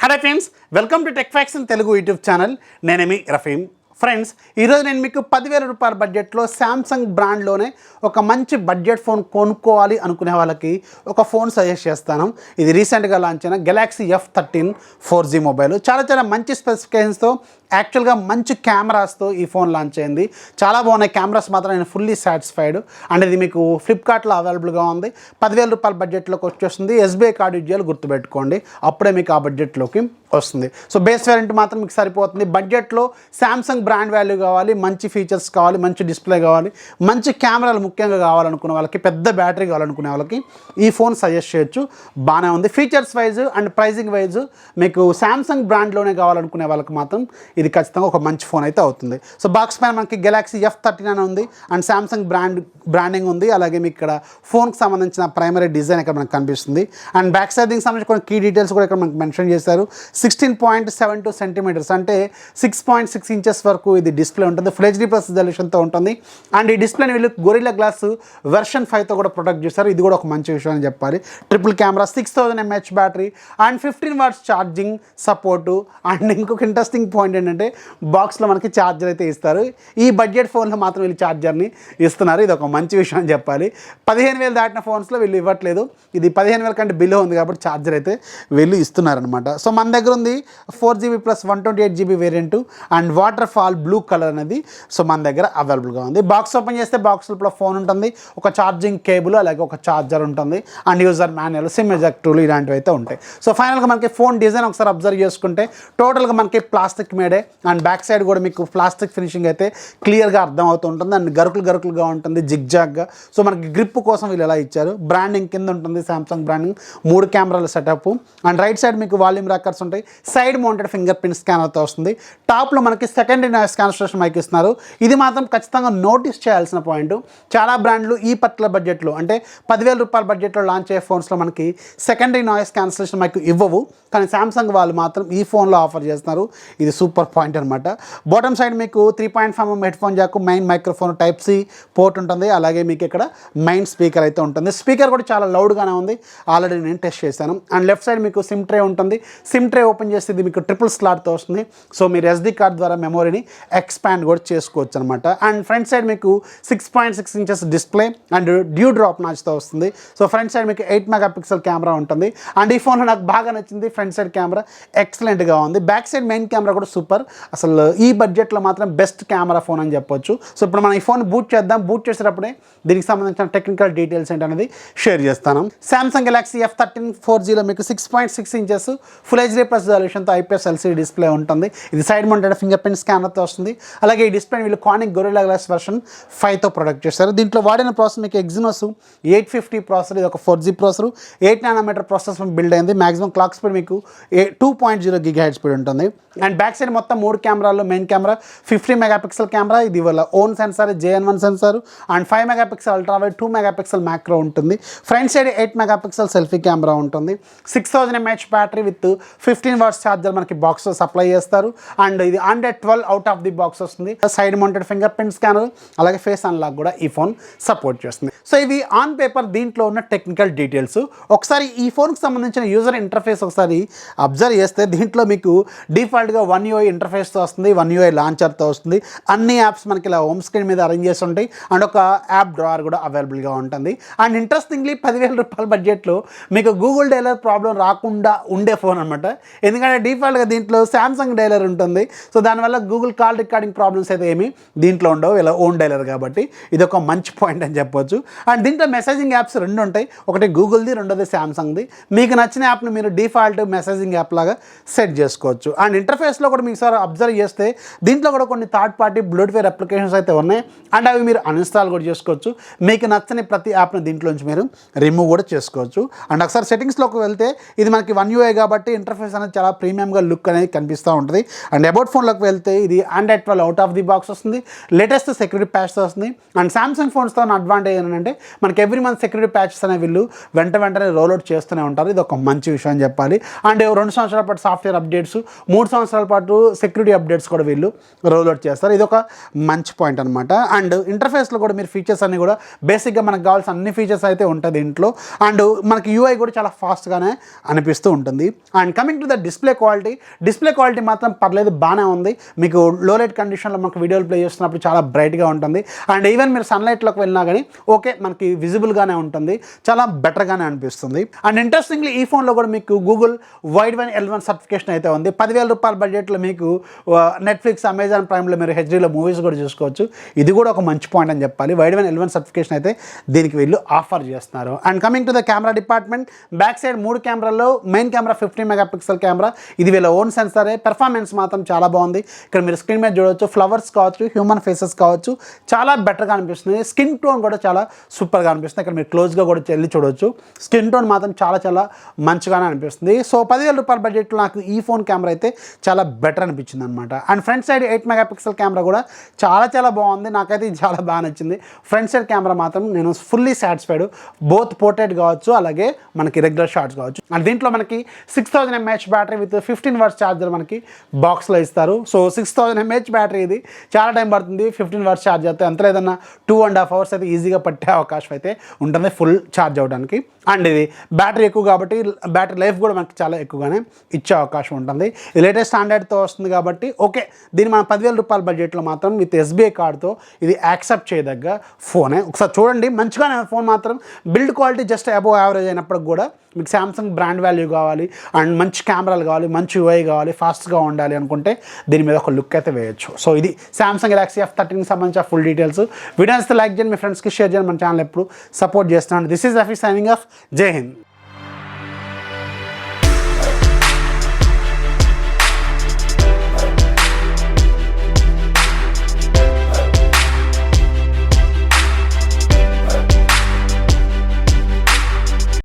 Hi friends, welcome to TechFacts in Telugu YouTube channel. Nenemi Rafeem. Friends ఈరోజు నేను మీకు 10,000 రూపాయల బడ్జెట్లో శాంసంగ్ బ్రాండ్లోనే ఒక మంచి బడ్జెట్ ఫోన్ కొనుక్కోవాలి అనుకునే వాళ్ళకి ఒక ఫోన్ సజెస్ట్ చేస్తాను. ఇది రీసెంట్గా లాంచ్ అయిన గెలాక్సీ F13 4G మొబైల్. చాలా మంచి స్పెసిఫికేషన్స్తో యాక్చువల్గా మంచి కెమెరాస్తో ఈ ఫోన్ లాంచ్ అయింది. చాలా బాగున్నాయి కెమెరాస్ మాత్రం. నేను ఫుల్లీ సాటిస్ఫైడ్. అండ్ ఇది మీకు ఫ్లిప్కార్ట్లో అవైలబుల్గా ఉంది. 10,000 రూపాయల బడ్జెట్లోకి వచ్చేస్తుంది. SBI కార్డు యూజ్ చేయాలి, గుర్తుపెట్టుకోండి. అప్పుడే మీకు ఆ బడ్జెట్లోకి వస్తుంది. సో బేస్ వేరియంట్ మాత్రం మీకు సరిపోతుంది. బడ్జెట్లో శాంసంగ్ బ్రాండ్ వాల్యూ కావాలి, మంచి ఫీచర్స్ కావాలి, మంచి డిస్ప్లే కావాలి, మంచి కెమెరాలు ముఖ్యంగా కావాలనుకునే వాళ్ళకి, పెద్ద బ్యాటరీ కావాలనుకునే వాళ్ళకి ఈ ఫోన్ సజెస్ట్ చేయొచ్చు. బాగానే ఉంది. Features wise and pricing wise మీకు శాంసంగ్ బ్రాండ్లోనే కావాలనుకునే వాళ్ళకి మాత్రం ఇది ఖచ్చితంగా ఒక మంచి ఫోన్ అయితే అవుతుంది. సో బాక్స్ పైన మనకి గెలాక్సీ F13 అని ఉంది అండ్ శాంసంగ్ బ్రాండింగ్ ఉంది. అలాగే మీకు ఇక్కడ ఫోన్కి సంబంధించిన ప్రైమరీ డిజైన్ ఇక్కడ మనకు కనిపిస్తుంది. అండ్ బ్యాక్ సైడ్ దీనికి సంబంధించిన కొన్ని కీ డీటెయిల్స్ కూడా ఇక్కడ మనకు మెన్షన్ చేశారు. 16.72 సెంటీమీటర్స్ అంటే 6.6 ఇంచెస్ వరకు ఇది డిస్ప్లే ఉంటుంది. ఫుల్ HD+ రిజల్యూషన్తో ఉంటుంది. అండ్ ఈ డిస్ప్లేని వీళ్ళు గొరిల్లా గ్లాస్ వెర్షన్ 5తో కూడా ప్రొటెక్ట్ చేస్తారు. ఇది కూడా ఒక మంచి విషయం అని చెప్పాలి. Triple camera, 6000 mAh battery and 15 watts charging support. And ఇంకొక ఇంట్రెస్టింగ్ పాయింట్ ఏంటంటే బాక్స్లో మనకి ఛార్జర్ అయితే ఇస్తారు. ఈ బడ్జెట్ ఫోన్లో మాత్రం వీళ్ళు ఛార్జర్ని ఇస్తున్నారు. ఇది ఒక మంచి విషయం అని చెప్పాలి. 15,000 దాటిన ఫోన్స్లో వీళ్ళు ఇవ్వట్లేదు. ఇది 15,000 కంటే బిలో ఉంది కాబట్టి ఛార్జర్ అయితే వీళ్ళు ఇస్తున్నారనమాట. సో మన దగ్గర ఉంది 4GB plus 128GB variant and water fall blue colour అనేది సో మన దగ్గర అవైలబుల్గా ఉంది. బాక్స్ ఓపెన్ చేస్తే బాక్స్ లోపల ఫోన్ ఉంటుంది, ఒక ఛార్జింగ్ కేబుల్, అలాగే ఒక ఛార్జర్ ఉంటుంది and user manual, SIM eject tool ఇలాంటివి అయితే ఉంటాయి. సో ఫైనల్గా మనకి ఫోన్ డిజైన్ ఒకసారి అబ్జర్వ్ చేసుకుంటే టోటల్గా మనకి ప్లాస్టిక్ మేడే అండ్ బ్యాక్ సైడ్ కూడా మీకు ప్లాస్టిక్ ఫినిషింగ్ అయితే క్లియర్గా అర్థం అవుతూ ఉంటుంది. అండ్ గరుకులుగా ఉంటుంది, జిగ్జాగ్గా. సో మనకి గ్రిప్ కోసం వీళ్ళు ఎలా ఇచ్చారు. బ్రాండింగ్ కింద ఉంటుంది శాంసంగ్ బ్రాండింగ్. 3 కెమెరాల సెటప్ అండ్ రైట్ సైడ్ మీకు వాల్యూమ్ రాకర్స్ ఉంటాయి. సైడ్ మౌంటెడ్ ఫింగర్ ప్రింట్ స్కానర్తో వస్తుంది. టాప్లో మనకి సెకండరీ నాయిస్ క్యాన్సిలేషన్ మైక్ ఇస్తున్నారు. ఇది మాత్రం ఖచ్చితంగా నోటీస్ చేయాల్సిన పాయింట్. చాలా బ్రాండ్లు ఈ పర్టికులర్ బడ్జెట్లో అంటే 10,000 రూపాయల బడ్జెట్లో లాంచ్ అయ్యే ఫోన్స్లో మనకి సెకండరీ నాయిస్ క్యాన్సిలేషన్ మైక్ ఇవ్వవు. కానీ శాంసంగ్ వాళ్ళు మాత్రం ఈ ఫోన్లో ఆఫర్ చేస్తున్నారు. ఇది సూపర్ పాయింట్ అనమాట. బాటమ్ సైడ్ మీకు 3.5mm head phone Jack, main microphone Type-C port ఉంటుంది. అలాగే మీకు ఇక్కడ మెయిన్ స్పీకర్ అయితే ఉంటుంది. స్పీకర్ కూడా చాలా లౌడ్గానే ఉంది. ఆల్రెడీ నేను టెస్ట్ చేశాను. అండ్ లెఫ్ట్ సైడ్ మీకు సిమ్ ట్రే ఉంటుంది. సిమ్ ట్రే ఓపెన్ చేస్తే ఇది మీకు ట్రిపుల్ స్లాట్తో వస్తుంది. సో మీరు SD కార్డ్ ద్వారా మెమొరీని ఎక్స్పాండ్ కూడా చేసుకోవచ్చు అనమాట. అండ్ ఫ్రంట్ సైడ్ మీకు 6.6 inches display and dew drop నాచ్తో వస్తుంది. సో ఫ్రంట్ సైడ్ మీకు 8 మెగాపిక్సెల్ కెమెరా ఉంటుంది. అండ్ ఈ ఫోన్లో నాకు బాగా నచ్చింది ఫ్రంట్ సైడ్ కెమెరా ఎక్సలెంట్గా ఉంది. బ్యాక్ సైడ్ మెయిన్ కెమెరా కూడా సూపర్. అసలు ఈ బడ్జెట్లో మాత్రం బెస్ట్ కెమెరా ఫోన్ అని చెప్పొచ్చు. సో ఇప్పుడు మనం ఈ ఫోన్ బూట్ చేద్దాం. బూట్ చేసేటప్పుడే దీనికి సంబంధించిన టెక్నికల్ డీటెయిల్స్ ఏంటనేది షేర్ చేస్తాను. శాంసంగ్ గెలాక్సీ F13 4Gలో మీకు 6.6 inches full HD+ రిజల్యూషన్తో IPS LCD display ఉంటుంది. ఇది సైడ్ మౌంటెడ్ ఫింగర్ ప్రింట్ స్కానర్తో వస్తుంది. అలాగే ఈ డిస్ప్లే వీళ్ళు కానిక్ గొరిల్లా గ్లాస్ వెర్షన్ 5తో ప్రొడక్ట్ చేస్తారు. దీంట్లో వాడిన ప్రాసెసర్ మీకు Exynos 850 ప్రాసెసర్. ఇది ఒక 4G processor. 8nm processor build అయింది. మాక్సిమం క్లాక్ స్పీడ్ మీకు 2.0 GHz స్పీడ్ ఉంటుంది. అండ్ బ్యాక్ సైడ్ మొత్తం 3 కెమెరాల్లో మెయిన్ కెమెరా 50 మెగాపిక్సెల్ కెమెరా. ఇది వాళ్ళ own sensor JN1 sensor and 5 megapixel ultra wide, 2 megapixel macro ఉంటుంది. Front side 8 megapixel selfie camera ఉంటుంది. 6000 mAh battery with 15 watts charger మనకి box supply చేస్తారు. And ఇది 112 అవుట్ ఆఫ్ ది బాక్స్ వస్తుంది. Side mounted finger print scanner, అలాగే face unlock కూడా ఈ phone support చేస్తుంది. సో ఇవి ఆన్ పేపర్ దీంట్లో ఉన్న టెక్నికల్ డీటెయిల్స్. ఒకసారి ఈ ఫోన్కి సంబంధించిన యూజర్ ఇంటర్ఫేస్ ఒకసారి అబ్జర్వ్ చేస్తే దీంట్లో మీకు డిఫాల్ట్గా One UI ఇంటర్ఫేస్తో వస్తుంది. One UI లాంచర్తో వస్తుంది. అన్ని యాప్స్ మనకి ఇలా హోమ్ స్క్రీన్ మీద అరేంజ్ చేసి ఉంటాయి. అండ్ ఒక యాప్ డ్రావర్ కూడా అవైలబుల్గా ఉంటుంది. అండ్ ఇంట్రెస్టింగ్లీ 10,000 రూపాయల బడ్జెట్లో మీకు గూగుల్ డైలర్ ప్రాబ్లం రాకుండా ఉండే ఫోన్ అనమాట. ఎందుకంటే డిఫాల్ట్గా దీంట్లో శాంసంగ్ డైలర్ ఉంటుంది. సో దానివల్ల గూగుల్ కాల్ రికార్డింగ్ ప్రాబ్లమ్స్ అయితే ఏమి దీంట్లో ఉండవు, ఇలా ఓన్ డైలర్ కాబట్టి ఇది ఒక మంచి పాయింట్ అని చెప్పొచ్చు. అండ్ దీంట్లో మెసేజింగ్ యాప్స్ 2 ఉంటాయి. ఒకటి గూగుల్ది, రెండోది శాంసంగ్ది. మీకు నచ్చిన యాప్ని మీరు డిఫాల్ట్ మెసేజింగ్ యాప్ లాగా సెట్ చేసుకోవచ్చు. అండ్ ఇంటర్ఫేస్లో కూడా మీకు సార్ అబ్జర్వ్ చేస్తే దీంట్లో కూడా కొన్ని థర్డ్ పార్టీ బ్లూట్వేర్ అప్లికేషన్స్ అయితే ఉన్నాయి. అండ్ అవి మీరు అన్ఇన్స్టాల్ కూడా చేసుకోవచ్చు. మీకు నచ్చని ప్రతి యాప్ని దీంట్లోంచి మీరు రిమూవ్ కూడా చేసుకోవచ్చు. అండ్ ఒకసారి సెట్టింగ్స్లోకి వెళ్తే ఇది మనకి One UI కాబట్టి ఇంటర్ఫేస్ అనేది చాలా ప్రీమియంగా లుక్ అనేది కనిపిస్తూ ఉంటుంది. అండ్ అబౌట్ ఫోన్లోకి వెళ్తే ఇది Android 12 out of the box వస్తుంది. లేటెస్ట్ సెక్యూరిటీ ప్యాచ్తో వస్తుంది. అండ్ సామ్సంగ్ ఫోన్స్తో ఉన్న అడ్వాంటేజ్ ఏంటంటే మనకి ఎవ్రీ మంత్ సెక్యూరిటీ ప్యాచెస్ అనేవి వీళ్ళు వెంటనే రోల్అవుట్ చేస్తూనే ఉంటారు. ఇది ఒక మంచి విషయం అని చెప్పాలి. అండ్ 2 సంవత్సరాల పాటు సాఫ్ట్వేర్ అప్డేట్స్, 3 సంవత్సరాల పాటు సెక్యూరిటీ అప్డేట్స్ కూడా వీళ్ళు రోల్ అవుట్ చేస్తారు. ఇది ఒక మంచి పాయింట్ అనమాట. అండ్ ఇంటర్ఫేస్లో కూడా మీరు ఫీచర్స్ అన్నీ కూడా బేసిక్గా మనకు కావాల్సిన అన్ని ఫీచర్స్ అయితే ఉంటుంది ఇంట్లో. అండ్ మనకి యూఐ కూడా చాలా ఫాస్ట్గానే అనిపిస్తూ ఉంటుంది. And coming to the display quality మాత్రం పర్లేదు, బాగానే ఉంది. మీకు లో లైట్ కండిషన్లో మనకు వీడియోలు ప్లే చేస్తున్నప్పుడు చాలా బ్రైట్గా ఉంటుంది. అండ్ ఈవెన్ మీరు సన్లైట్లోకి వెళ్ళినా కానీ ఓకే మనకి విజిబుల్గానే ఉంటుంది, చాలా బెటర్గానే అనిపిస్తుంది. అండ్ ఇంట్రెస్టింగ్లీ ఈ ఫోన్లో కూడా మీకు Google wide one L1 certification అయితే ఉంది. 10,000 రూపాయల బడ్జెట్లో మీకు నెట్ఫ్లిక్స్, అమెజాన్ ప్రైమ్లో మీరు హెచ్డీలో మూవీస్ కూడా చూసుకోవచ్చు. ఇది కూడా ఒక మంచి పాయింట్ అని చెప్పాలి. వైడ్ వన్ L1 సర్టిఫికేషన్ అయితే దీనికి వీళ్ళు ఆఫర్ చేస్తున్నారు. And coming to the camera department, back side 3 కెమెరాల్లో మెయిన్ కెమెరా 15 మెగాపిక్సెల్ కెమెరా. ఇది వీళ్ళ ఓన్ సెన్సరే. పెర్ఫార్మెన్స్ మాత్రం చాలా బాగుంది. ఇక్కడ మీరు స్క్రీన్ మీద చూడవచ్చు, ఫ్లవర్స్ కావచ్చు, హ్యూమన్ ఫేసెస్ కావచ్చు, చాలా బెటర్గా అనిపిస్తుంది. స్కిన్ టోన్ కూడా చాలా సూపర్గా అనిపిస్తుంది. ఇక్కడ మీరు క్లోజ్గా కూడా వెళ్ళి చూడవచ్చు. స్కిన్ టోన్ మాత్రం చాలా చాలా మంచిగానే అనిపిస్తుంది. సో 10,000 రూపాయల బడ్జెట్లో నాకు ఈ ఫోన్ కెమెరా అయితే చాలా బెటర్ అనిపించింది అనమాట. And front side 8 megapixel camera కూడా చాలా చాలా బాగుంది. నాకైతే ఇది చాలా బాగా నచ్చింది. ఫ్రంట్ సైడ్ కెమెరా మాత్రం నేను ఫుల్లీ సాటిస్ఫైడ్. బోత్ పోర్ట్రేట్ కావచ్చు, అలాగే మనకి రెగ్యులర్ షాట్స్ కావచ్చు. అండ్ దీంట్లో మనకి 6000 mAh battery with 15 watts charger మనకి బాక్స్లో ఇస్తారు. సో 6000 mAh బ్యాటరీ, ఇది చాలా టైం పడుతుంది. 15 వాట్స్ ఛార్జ్ అయితే ఎంత లేదన్నా 2.5 hours అయితే ఈజీగా పట్టే అవకాశం అయితే ఉంటుంది ఫుల్ ఛార్జ్ అవ్వడానికి. అండ్ ఇది బ్యాటరీ ఎక్కువ కాబట్టి బ్యాటరీ లైఫ్ కూడా మనకి చాలా ఎక్కువగానే ఇచ్చే అవకాశం ఉంటుంది. ఇది లేటెస్ట్ స్టాండర్డ్తో వస్తుంది కాబట్టి ఓకే, దీన్ని మన 10,000 రూపాయల బడ్జెట్లో మాత్రం విత్ SBI కార్డ్తో ఇది యాక్సెప్ట్ చేయదగ్గ ఫోనే. ఒకసారి చూడండి, మంచిగానే ఫోన్ మాత్రం. Build quality just above average అయినప్పటికి కూడా మీకు సామ్సంగ్ బ్రాండ్ వాల్యూ కావాలి అండ్ మంచి కెమెరాలు కావాలి, మంచి యూఐ కావాలి, ఫాస్ట్గా ఉండాలి అనుకుంటే దీని మీద ఒక లుక్ అయితే వేయచ్చు. సో ఇది సామ్సంగ్ గెలాక్సీ F13కి సంబంధించిన ఫుల్ డీటెయిల్స్. వీడియోస్ లైక్ చేయండి, మీ ఫ్రెండ్స్కి షేర్ చేయండి, మన ఛానల్ ఎప్పుడు సపోర్ట్ చేస్తున్నాను. This is Rafi signing off. జై హింద్.